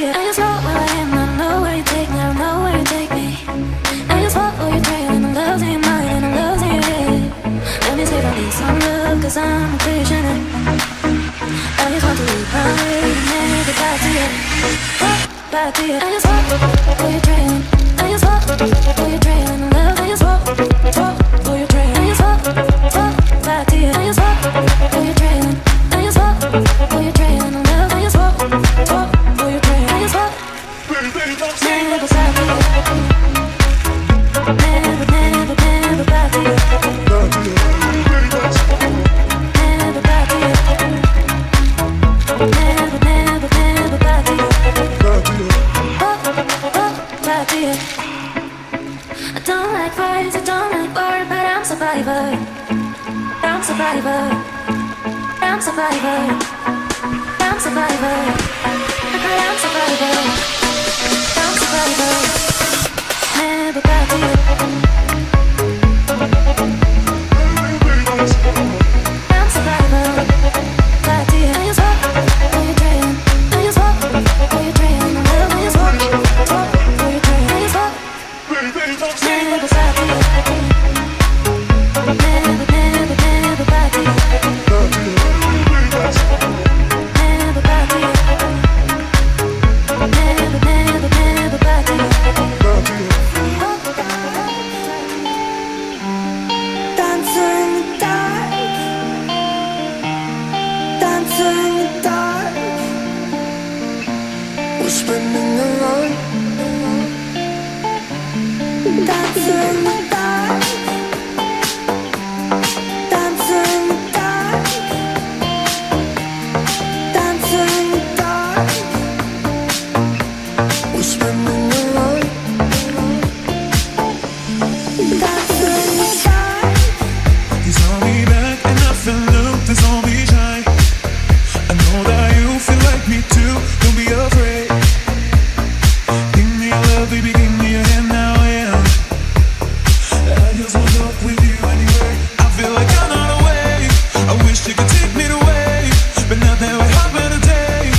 it. I just walk where I am, I don't know where you take me, I don't know where you take me. I just walk where you're trail and I'm losing your mind and I'm losing your head. Let me see if I need some love, cause I'm a patient. I just want to leave my way and never back to you. Back to you. I just walk where you're trailing. I just walk where you're trailing. Love, I just walk where you're trailing. I just walk back to you. I just walk where you're trailing. I just walk where you're trailing. Love, I just walk where you're trailing. I just walk never back to you. Never back to you. Never back to you. Never back to you. Back to you. I don't like fights, I don't like war, but I'm survivor. I'm survivor. I'm survivor. I'm survivor. I'm survivor. I'm survivor. Never back to you. I'm survivor. Back to you. I just walk where you're trailing. I just walk where you're trailing. I just walk where you're trailing. I just walk. Never back to you. Never back to you. Never back to you. Never back to you. Dancing in the dark. Dancing in the dark. We're spending the night. Dancing in the dark. Dancing in the dark. Dancing in the dark. We're spending the night. Dancing in the dark. He's on me back and I feel looped, it's on me shy. I know that you feel like me too, don't be afraid. Give me your love, baby, give me your hand now, yeah. I just wanna walk with you anyway. I feel like I'm not away. I wish you could take me away, but now that we're having a day.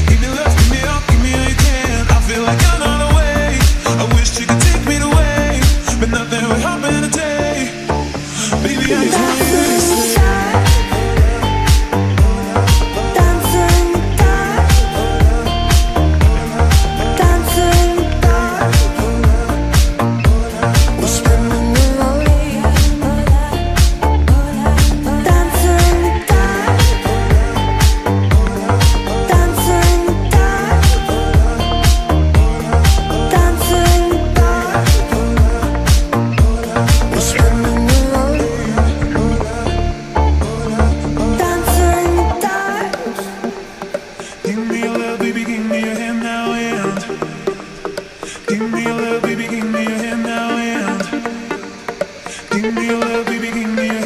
Give me love, give me up, give me all you can. I feel like I'm not away. I wish you could take me away, but now that we're having a day. Baby, I just want you to stay. Dancing in the dark. Dancing in the dark. We're spending the night. Dancing in the dark. Dancing in the dark. Dancing in the dark. We're spending the night. Dancing in the dark. Give me your love, baby, give me your hand now, and give me your love, baby, give me your hand now, and give me your love, baby, give me your